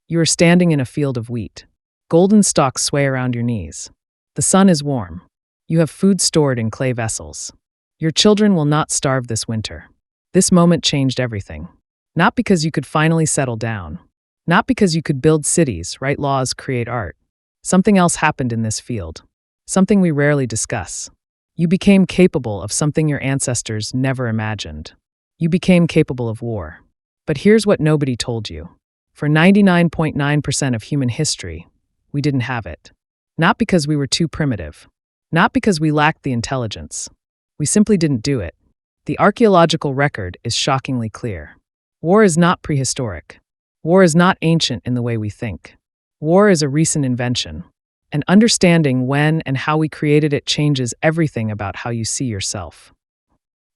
You are standing in a field of wheat. Golden stalks sway around your knees. The sun is warm. You have food stored in clay vessels. Your children will not starve this winter. This moment changed everything. Not because you could finally settle down. Not because you could build cities, write laws, create art. Something else happened in this field. Something we rarely discuss. You became capable of something your ancestors never imagined. You became capable of war. But here's what nobody told you. For 99.9% of human history, we didn't have it. Not because we were too primitive. Not because we lacked the intelligence. We simply didn't do it. The archaeological record is shockingly clear. War is not prehistoric. War is not ancient in the way we think. War is a recent invention. And understanding when and how we created it changes everything about how you see yourself.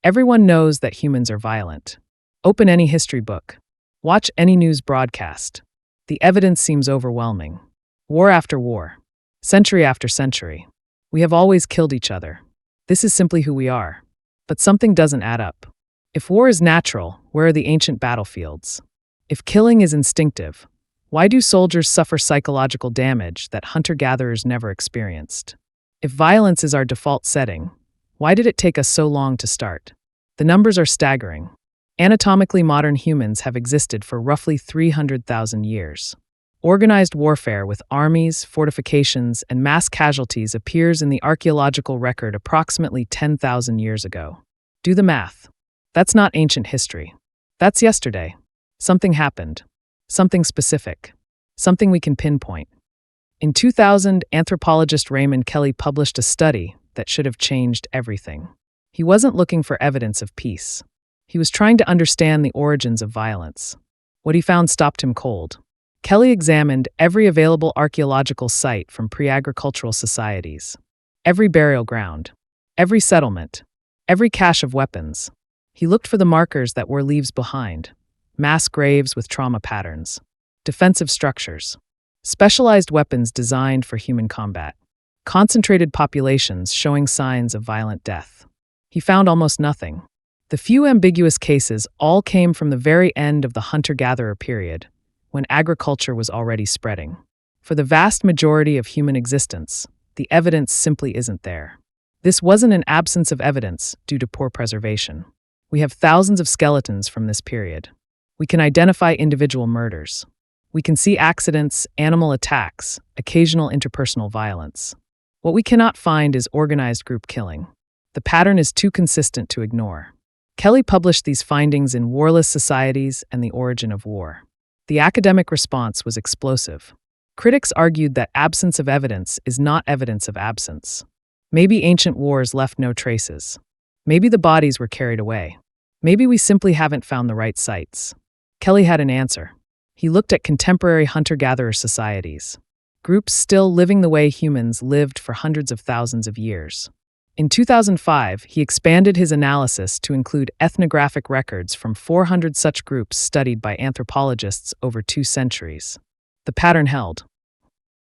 Everyone knows that humans are violent. Open any history book. Watch any news broadcast. The evidence seems overwhelming. War after war. Century after century. We have always killed each other. This is simply who we are. But something doesn't add up. If war is natural, where are the ancient battlefields? If killing is instinctive, why do soldiers suffer psychological damage that hunter-gatherers never experienced? If violence is our default setting, why did it take us so long to start? The numbers are staggering. Anatomically modern humans have existed for roughly 300,000 years. Organized warfare with armies, fortifications, and mass casualties appears in the archaeological record approximately 10,000 years ago. Do the math. That's not ancient history. That's yesterday. Something happened. Something specific. Something we can pinpoint. In 2000, anthropologist Raymond Kelly published a study that should have changed everything. He wasn't looking for evidence of peace. He was trying to understand the origins of violence. What he found stopped him cold. Kelly examined every available archaeological site from pre-agricultural societies, every burial ground, every settlement, every cache of weapons. He looked for the markers that were leaves behind, mass graves with trauma patterns, defensive structures, specialized weapons designed for human combat, concentrated populations showing signs of violent death. He found almost nothing. The few ambiguous cases all came from the very end of the hunter-gatherer period, when agriculture was already spreading. For the vast majority of human existence, the evidence simply isn't there. This wasn't an absence of evidence due to poor preservation. We have thousands of skeletons from this period. We can identify individual murders. We can see accidents, animal attacks, occasional interpersonal violence. What we cannot find is organized group killing. The pattern is too consistent to ignore. Kelly published these findings in Warless Societies and the Origin of War. The academic response was explosive. Critics argued that absence of evidence is not evidence of absence. Maybe ancient wars left no traces. Maybe the bodies were carried away. Maybe we simply haven't found the right sites. Kelly had an answer. He looked at contemporary hunter-gatherer societies, groups still living the way humans lived for hundreds of thousands of years. In 2005, he expanded his analysis to include ethnographic records from 400 such groups studied by anthropologists over 2 centuries. The pattern held.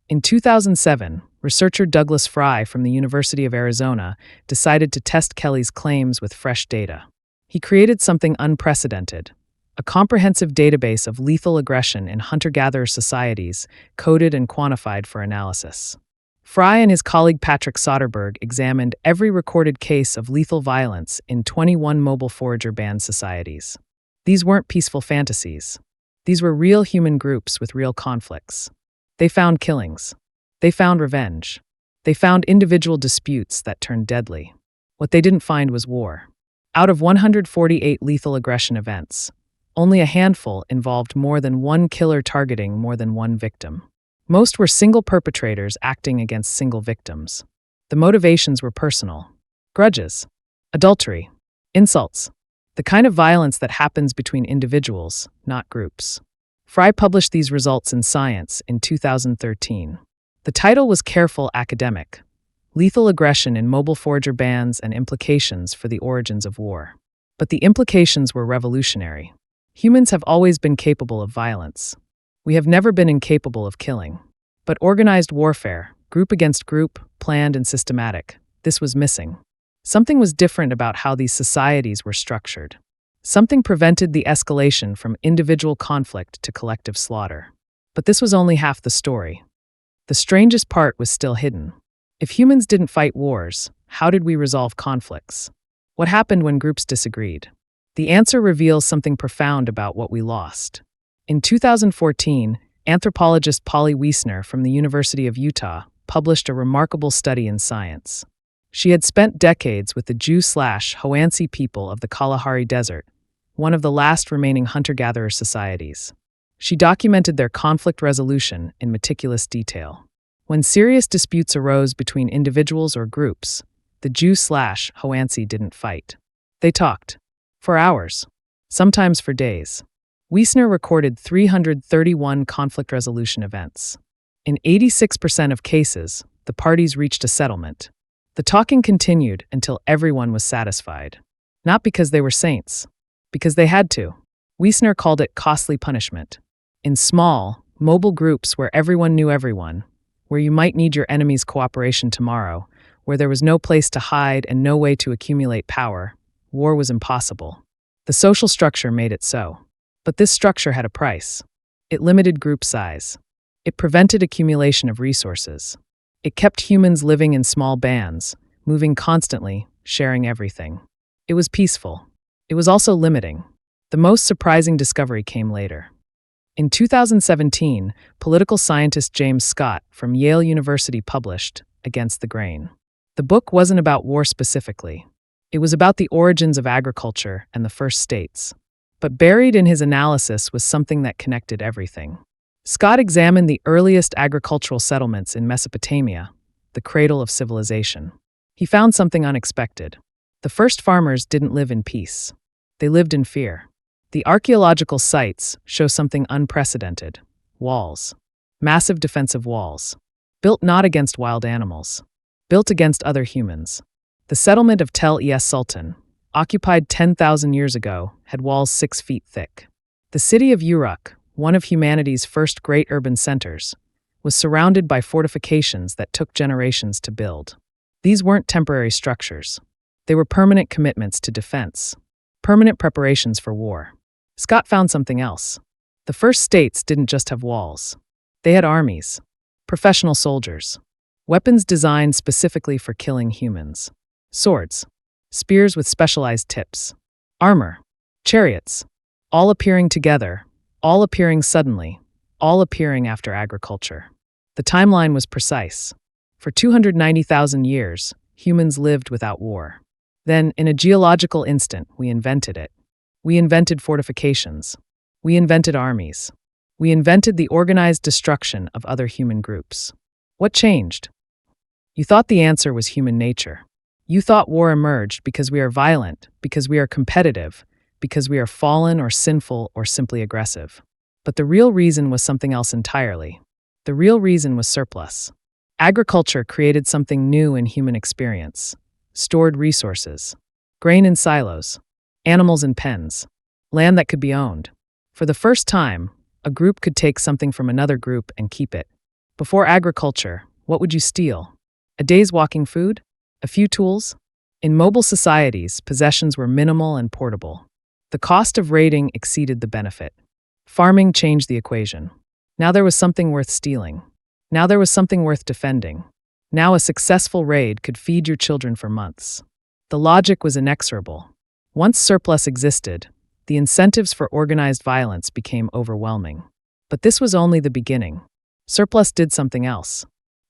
In 2007, researcher Douglas Fry from the University of Arizona decided to test Kelly's claims with fresh data. He created something unprecedented, a comprehensive database of lethal aggression in hunter-gatherer societies, coded and quantified for analysis. Fry and his colleague Patrick Soderberg examined every recorded case of lethal violence in 21 mobile forager band societies. These weren't peaceful fantasies. These were real human groups with real conflicts. They found killings. They found revenge. They found individual disputes that turned deadly. What they didn't find was war. Out of 148 lethal aggression events, only a handful involved more than one killer targeting more than one victim. Most were single perpetrators acting against single victims. The motivations were personal. Grudges, adultery, insults. The kind of violence that happens between individuals, not groups. Fry published these results in Science in 2013. The title was careful academic. Lethal aggression in mobile forager bands and implications for the origins of war. But the implications were revolutionary. Humans have always been capable of violence. We have never been incapable of killing. But organized warfare, group against group, planned and systematic, this was missing. Something was different about how these societies were structured. Something prevented the escalation from individual conflict to collective slaughter. But this was only half the story. The strangest part was still hidden. If humans didn't fight wars, how did we resolve conflicts? What happened when groups disagreed? The answer reveals something profound about what we lost. In 2014, anthropologist Polly Wiesner from the University of Utah published a remarkable study in Science. She had spent decades with the Jew/Hoansi people of the Kalahari Desert, one of the last remaining hunter-gatherer societies. She documented their conflict resolution in meticulous detail. When serious disputes arose between individuals or groups, the Jew/Hoansi didn't fight. They talked. For hours. Sometimes for days. Wiesner recorded 331 conflict resolution events. In 86% of cases, the parties reached a settlement. The talking continued until everyone was satisfied. Not because they were saints. Because they had to. Wiesner called it costly punishment. In small, mobile groups where everyone knew everyone, where you might need your enemy's cooperation tomorrow, where there was no place to hide and no way to accumulate power, war was impossible. The social structure made it so. But this structure had a price. It limited group size. It prevented accumulation of resources. It kept humans living in small bands, moving constantly, sharing everything. It was peaceful. It was also limiting. The most surprising discovery came later. In 2017, political scientist James Scott from Yale University published Against the Grain. The book wasn't about war specifically. It was about the origins of agriculture and the first states. But buried in his analysis was something that connected everything. Scott examined the earliest agricultural settlements in Mesopotamia, the cradle of civilization. He found something unexpected. The first farmers didn't live in peace. They lived in fear. The archaeological sites show something unprecedented. Walls. Massive defensive walls. Built not against wild animals. Built against other humans. The settlement of Tel Es Sultan, occupied 10,000 years ago, had walls 6 feet thick. The city of Uruk, one of humanity's first great urban centers, was surrounded by fortifications that took generations to build. These weren't temporary structures. They were permanent commitments to defense, permanent preparations for war. Scott found something else. The first states didn't just have walls. They had armies, professional soldiers, weapons designed specifically for killing humans. Swords, spears with specialized tips, armor, chariots, all appearing together, all appearing suddenly, all appearing after agriculture. The timeline was precise. For 290,000 years, humans lived without war. Then, in a geological instant, we invented it. We invented fortifications. We invented armies. We invented the organized destruction of other human groups. What changed? You thought the answer was human nature. You thought war emerged because we are violent, because we are competitive, because we are fallen or sinful or simply aggressive. But the real reason was something else entirely. The real reason was surplus. Agriculture created something new in human experience. Stored resources. Grain in silos. Animals in pens. Land that could be owned. For the first time, a group could take something from another group and keep it. Before agriculture, what would you steal? A day's walking food? A few tools? In mobile societies, possessions were minimal and portable. The cost of raiding exceeded the benefit. Farming changed the equation. Now there was something worth stealing. Now there was something worth defending. Now a successful raid could feed your children for months. The logic was inexorable. Once surplus existed, the incentives for organized violence became overwhelming. But this was only the beginning. Surplus did something else.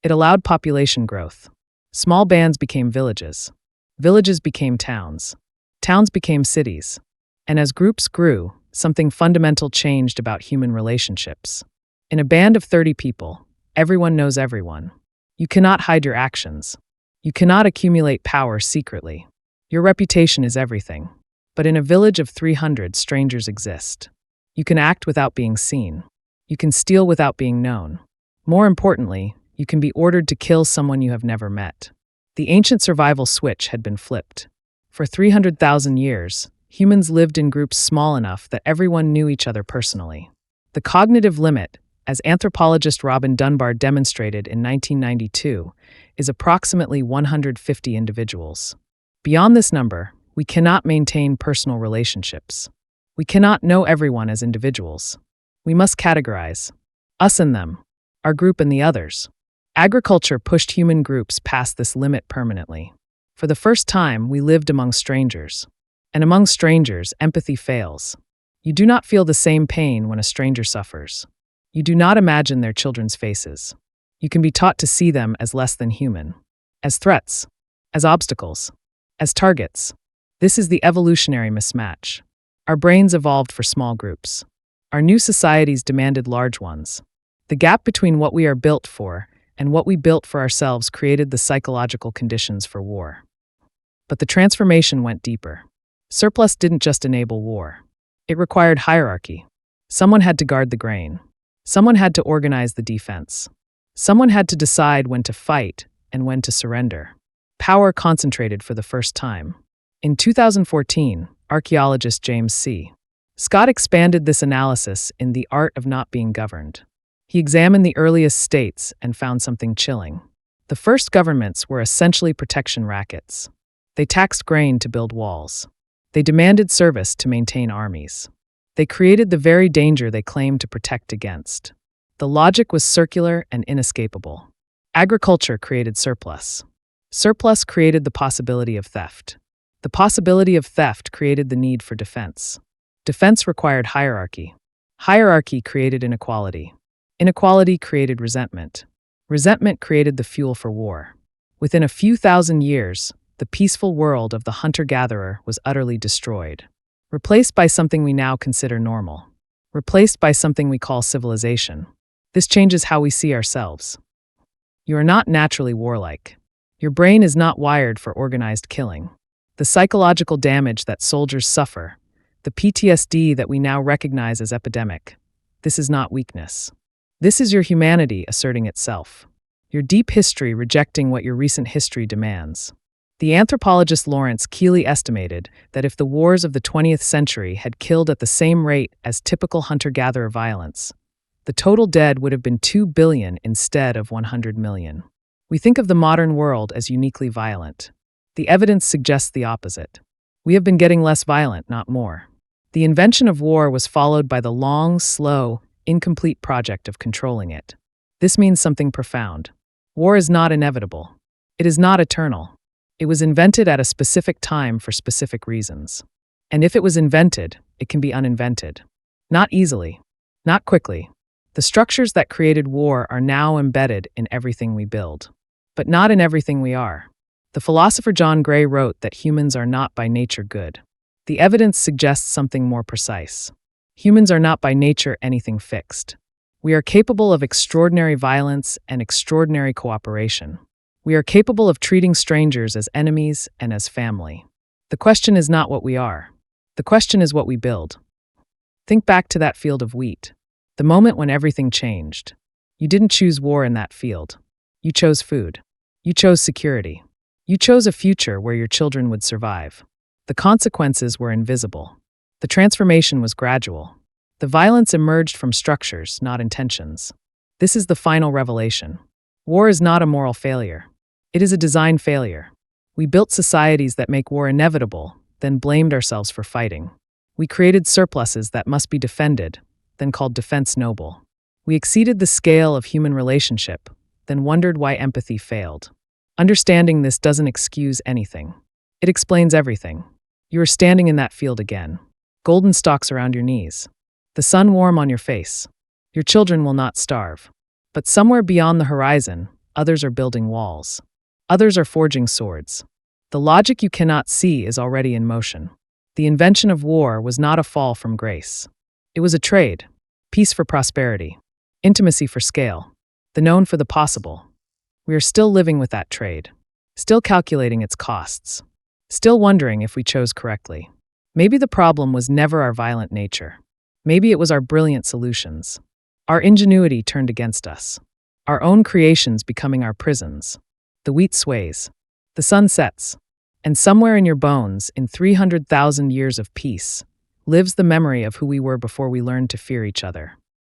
It allowed population growth. Small bands became villages. Villages became towns. Towns became cities. And as groups grew, something fundamental changed about human relationships. In a band of 30 people, everyone knows everyone. You cannot hide your actions. You cannot accumulate power secretly. Your reputation is everything. But in a village of 300, strangers exist. You can act without being seen. You can steal without being known. More importantly, you can be ordered to kill someone you have never met. The ancient survival switch had been flipped. For 300,000 years, humans lived in groups small enough that everyone knew each other personally. The cognitive limit, as anthropologist Robin Dunbar demonstrated in 1992, is approximately 150 individuals. Beyond this number, we cannot maintain personal relationships. We cannot know everyone as individuals. We must categorize. Us and them. Our group and the others. Agriculture pushed human groups past this limit permanently. For the first time, we lived among strangers. And among strangers, empathy fails. You do not feel the same pain when a stranger suffers. You do not imagine their children's faces. You can be taught to see them as less than human, as threats, as obstacles, as targets. This is the evolutionary mismatch. Our brains evolved for small groups. Our new societies demanded large ones. The gap between what we are built for and what we built for ourselves created the psychological conditions for war. But the transformation went deeper. Surplus didn't just enable war. It required hierarchy. Someone had to guard the grain. Someone had to organize the defense. Someone had to decide when to fight and when to surrender. Power concentrated for the first time. In 2014, archaeologist James C. Scott expanded this analysis in The Art of Not Being Governed. He examined the earliest states and found something chilling. The first governments were essentially protection rackets. They taxed grain to build walls. They demanded service to maintain armies. They created the very danger they claimed to protect against. The logic was circular and inescapable. Agriculture created surplus. Surplus created the possibility of theft. The possibility of theft created the need for defense. Defense required hierarchy. Hierarchy created inequality. Inequality created resentment. Resentment created the fuel for war. Within a few thousand years, the peaceful world of the hunter-gatherer was utterly destroyed, replaced by something we now consider normal, replaced by something we call civilization. This changes how we see ourselves. You are not naturally warlike. Your brain is not wired for organized killing. The psychological damage that soldiers suffer, the PTSD that we now recognize as epidemic, this is not weakness. This is your humanity asserting itself. Your deep history rejecting what your recent history demands. The anthropologist Lawrence Keeley estimated that if the wars of the 20th century had killed at the same rate as typical hunter-gatherer violence, the total dead would have been 2 billion instead of 100 million. We think of the modern world as uniquely violent. The evidence suggests the opposite. We have been getting less violent, not more. The invention of war was followed by the long, slow, incomplete project of controlling it. This means something profound. War is not inevitable. It is not eternal. It was invented at a specific time for specific reasons. And if it was invented, it can be uninvented. Not easily. Not quickly. The structures that created war are now embedded in everything we build. But not in everything we are. The philosopher John Gray wrote that humans are not by nature good. The evidence suggests something more precise. Humans are not by nature anything fixed. We are capable of extraordinary violence and extraordinary cooperation. We are capable of treating strangers as enemies and as family. The question is not what we are. The question is what we build. Think back to that field of wheat. The moment when everything changed. You didn't choose war in that field. You chose food. You chose security. You chose a future where your children would survive. The consequences were invisible. The transformation was gradual. The violence emerged from structures, not intentions. This is the final revelation. War is not a moral failure. It is a design failure. We built societies that make war inevitable, then blamed ourselves for fighting. We created surpluses that must be defended, then called defense noble. We exceeded the scale of human relationship, then wondered why empathy failed. Understanding this doesn't excuse anything. It explains everything. You are standing in that field again. Golden stalks around your knees. The sun warm on your face. Your children will not starve. But somewhere beyond the horizon, others are building walls. Others are forging swords. The logic you cannot see is already in motion. The invention of war was not a fall from grace. It was a trade. Peace for prosperity. Intimacy for scale. The known for the possible. We are still living with that trade. Still calculating its costs. Still wondering if we chose correctly. Maybe the problem was never our violent nature. Maybe it was our brilliant solutions. Our ingenuity turned against us. Our own creations becoming our prisons. The wheat sways. The sun sets. And somewhere in your bones, in 300,000 years of peace, lives the memory of who we were before we learned to fear each other.